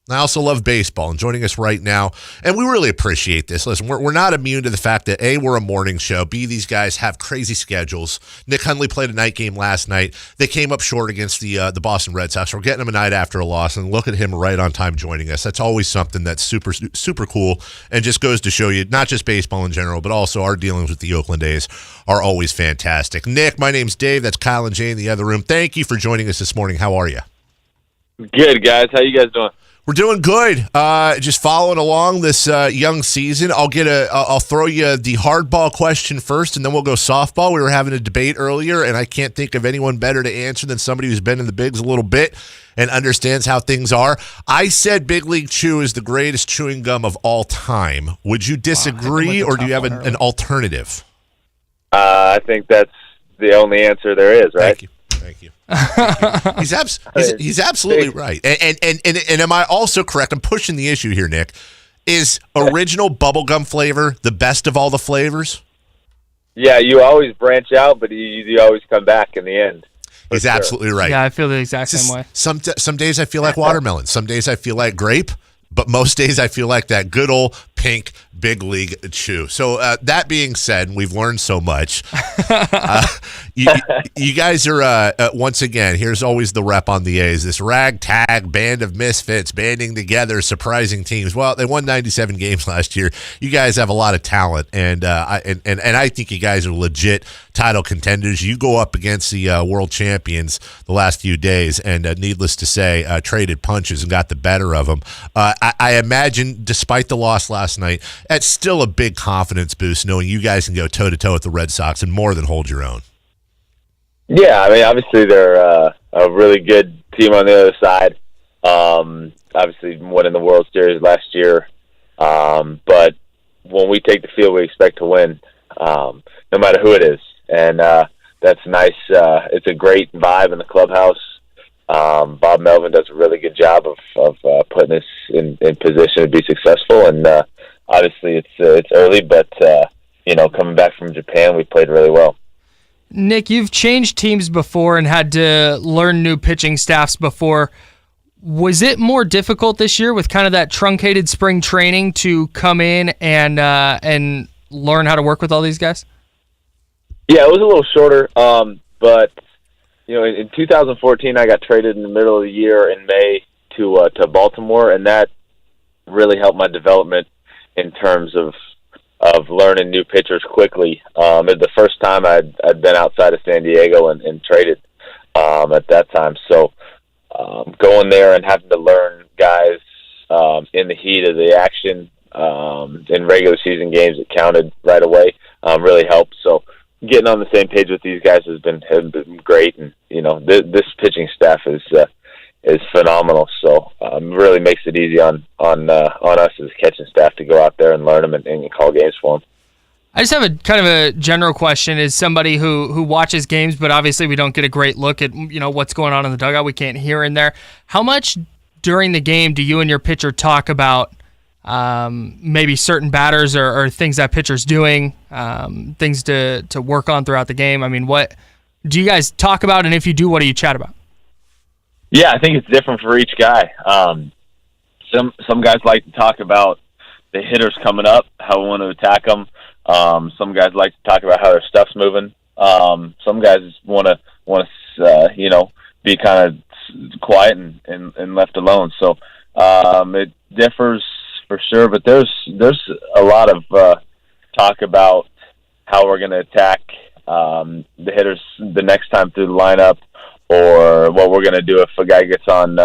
I also love baseball, and joining us right now, and we really appreciate this. Listen, we're not immune to the fact that A, we're a morning show, B, these guys have crazy schedules. Nick Hundley played a night game last night. They came up short against the Boston Red Sox. We're getting him a night after a loss, and look at him right on time joining us. That's always something that's super, super cool, and just goes to show you, not just baseball in general, but also our dealings with the Oakland A's are always fantastic. Nick, my name's Dave. That's Kyle and Jay in the other room. Thank you for joining us this morning. How are you? Good, guys. How you guys doing? We're doing good. Just following along this young season. I'll throw you the hardball question first, and then we'll go softball. We were having a debate earlier, and I can't think of anyone better to answer than somebody who's been in the bigs a little bit and understands how things are. I said Big League Chew is the greatest chewing gum of all time. Would you disagree, or do you have an alternative? I think that's the only answer there is, right? Thank you. He's absolutely right. And am I also correct? I'm pushing the issue here, Nick. Is original bubblegum flavor the best of all the flavors? Yeah, you always branch out, but you always come back in the end. He's absolutely right. Yeah, I feel the exact same way. Some days I feel like watermelon. Some days I feel like grape. But most days I feel like that good old pink Big League Chew. So that being said, we've learned so much. You guys are, once again, here's always the rep on the A's, this ragtag band of misfits banding together, surprising teams. Well, they won 97 games last year. You guys have a lot of talent, and I think you guys are legit title contenders. You go up against the world champions the last few days, and needless to say, traded punches and got the better of them. I imagine, despite the loss last night, that's still a big confidence boost knowing you guys can go toe-to-toe with the Red Sox and more than hold your own. Yeah, I mean, obviously they're a really good team on the other side. Obviously winning the World Series last year. But when we take the field, we expect to win, no matter who it is. And that's nice. It's a great vibe in the clubhouse. Bob Melvin does a really good job of putting us in position to be successful, and obviously it's early, but coming back from Japan, we played really well. Nick, you've changed teams before and had to learn new pitching staffs before. Was it more difficult this year with kind of that truncated spring training to come in and learn how to work with all these guys? Yeah, it was a little shorter, but in 2014, I got traded in the middle of the year in May to Baltimore, and that really helped my development in terms of learning new pitchers quickly. It was the first time I'd been outside of San Diego and traded at that time. So going there and having to learn guys in the heat of the action in regular season games that counted right away really helped. So getting on the same page with these guys has been great, and this pitching staff is phenomenal. So really makes it easy on us as a catching staff to go out there and learn them and call games for them. I just have a kind of a general question. As somebody who watches games, but obviously we don't get a great look at what's going on in the dugout. We can't hear in there. How much during the game do you and your pitcher talk about maybe certain batters or things that pitcher's doing, things to work on throughout the game? I mean, what do you guys talk about, and if you do, what do you chat about? Yeah, I think it's different for each guy. Some guys like to talk about the hitters coming up, how we want to attack them. Some guys like to talk about how their stuff's moving. Some guys want to be kind of quiet and left alone. So it differs for sure, but there's a lot of talk about how we're going to attack the hitters the next time through the lineup, or what we're going to do if a guy gets on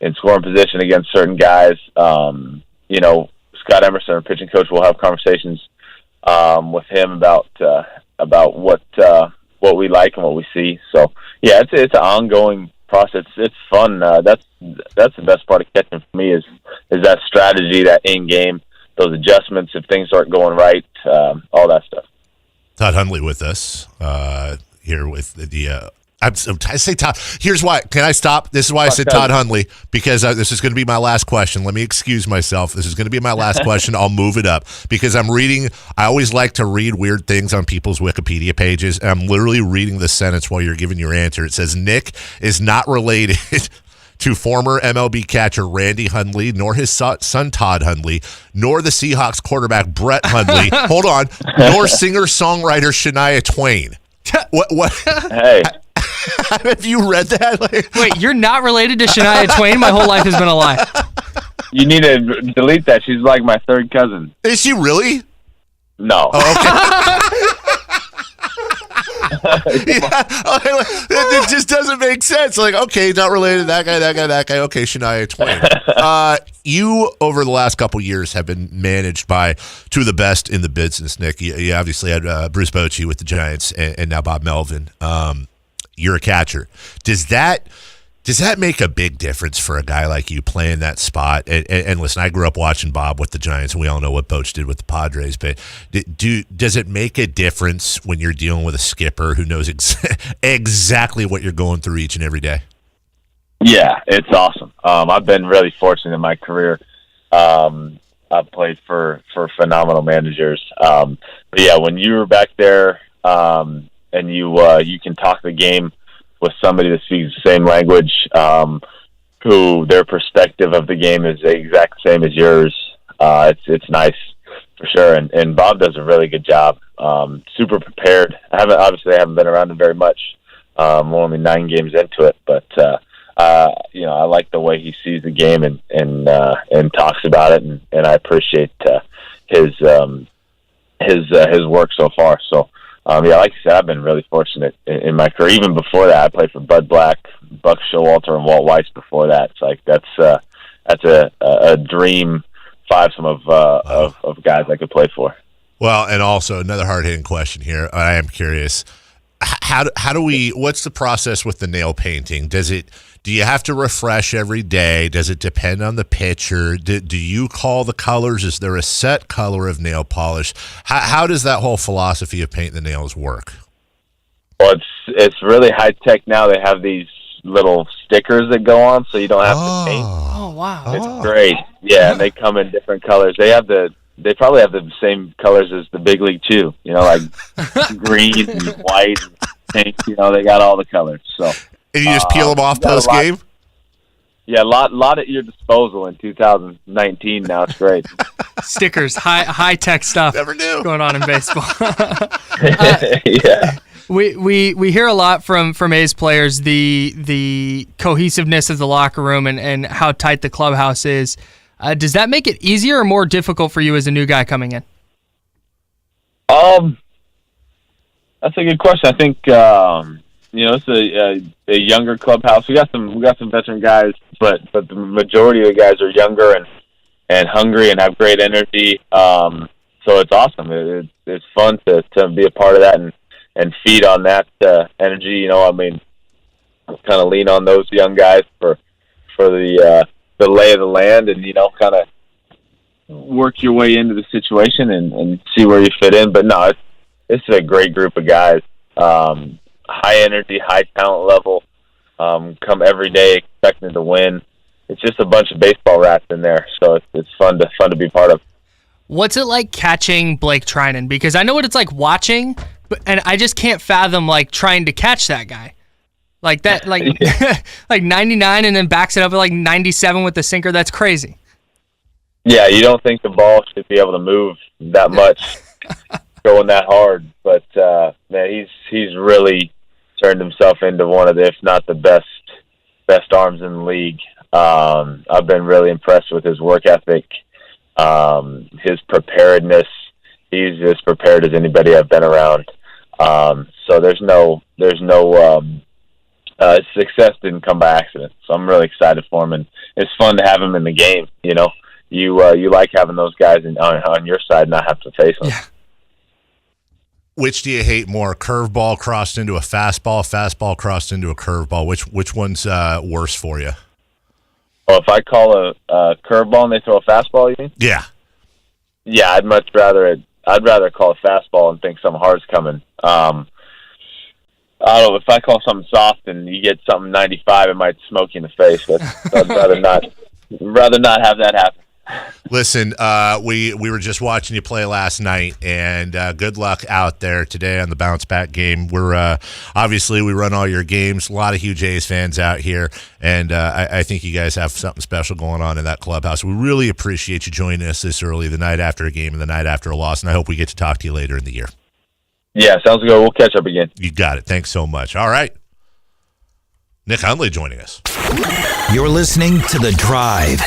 in scoring position against certain guys. Scott Emerson, our pitching coach, will have conversations with him about what we like and what we see. So yeah, it's an ongoing process. It's fun. That's the best part of catching for me is that strategy, that in game, those adjustments if things aren't going right, all that stuff. Todd Hundley with us here with the. I say Todd. Here's why. Can I stop? This is why I said Todd Hundley, because this is going to be my last question. Let me excuse myself. This is going to be my last question. I'll move it up because I'm reading. I always like to read weird things on people's Wikipedia pages. And I'm literally reading the sentence while you're giving your answer. It says Nick is not related to former MLB catcher Randy Hundley, nor his son Todd Hundley, nor the Seahawks quarterback Brett Hundley. Hold on, nor singer-songwriter Shania Twain. What? Hey. Have you read that? Wait, you're not related to Shania Twain? My whole life has been a lie. You need to delete that. She's like my third cousin. Is she really? No. Oh, okay. It just doesn't make sense. Like, okay, not related to that guy. Okay, Shania Twain. You, over the last couple years, have been managed by two of the best in the business, Nick. You obviously had Bruce Bochy with the Giants and now Bob Melvin. You're a catcher. Does that make a big difference for a guy like you playing that spot? And listen, I grew up watching Bob with the Giants, and we all know what Boch did with the Padres. But does it make a difference when you're dealing with a skipper who knows exactly what you're going through each and every day? Yeah, it's awesome. I've been really fortunate in my career. I've played for phenomenal managers. But yeah, when you were back there and you can talk the game with somebody that speaks the same language, who their perspective of the game is the exact same as yours. It's nice for sure. And Bob does a really good job. Super prepared. I haven't been around him very much. I'm only 9 games into it, but I like the way he sees the game and talks about it, and I appreciate his work so far. So. Like I said, I've been really fortunate in my career. Even before that, I played for Bud Black, Buck Showalter, and Walt Weiss before that. It's like that's a dream fivesome of guys I could play for. Well, and also another hard-hitting question here. I am curious. How do we? What's the process with the nail painting? Do you have to refresh every day? Does it depend on the pitcher? Do you call the colors? Is there a set color of nail polish? How does that whole philosophy of painting the nails work? Well, it's really high tech now. They have these little stickers that go on, so you don't have to paint. Oh wow, it's great. Yeah, and they come in different colors. They probably have the same colors as the big league too. Like green and white and pink. They got all the colors. So. And you just peel them off post game? Yeah, a lot at your disposal in 2019 now. It's great. Stickers, high tech stuff. Never knew. Going on in baseball. Yeah. We hear a lot from A's players the cohesiveness of the locker room and how tight the clubhouse is. Does that make it easier or more difficult for you as a new guy coming in? That's a good question. I think it's a younger clubhouse. We got some veteran guys, but the majority of the guys are younger and hungry and have great energy. So it's awesome. It's fun to be a part of that and feed on that energy. Kind of lean on those young guys for the lay of the land, and kind of work your way into the situation and see where you fit in. But no, it's a great group of guys. High energy, high talent level, come every day expecting to win. It's just a bunch of baseball rats in there, so it's fun to be part of. What's it like catching Blake Trinan? Because I know what it's like watching, and I just can't fathom trying to catch that guy. Like that, like 99 and then backs it up at 97 with the sinker. That's crazy. Yeah, you don't think the ball should be able to move that much, going that hard, but man, he's really turned himself into one of the, if not the best arms in the league. I've been really impressed with his work ethic, his preparedness. He's as prepared as anybody I've been around. So there's no success didn't come by accident. So I'm really excited for him, and it's fun to have him in the game. You like having those guys on your side, not have to face them. Yeah. Which do you hate more? Curveball crossed into a fastball crossed into a curveball. Which one's worse for you? Well, if I call a curveball and they throw a fastball, you mean? Yeah. Yeah, I'd rather call a fastball and think something hard's coming. I don't know, if I call something soft and you get something 95, it might smoke you in the face. But I'd rather not have that happen. Listen, we were just watching you play last night, and good luck out there today on the bounce back game. We're obviously we run all your games. A lot of huge A's fans out here, and I think you guys have something special going on in that clubhouse. We really appreciate you joining us this early, the night after a game and the night after a loss, and I hope we get to talk to you later in the year. Yeah, sounds good. We'll catch up again. You got it. Thanks so much. All right. Nick Hundley joining us. You're listening to The Drive.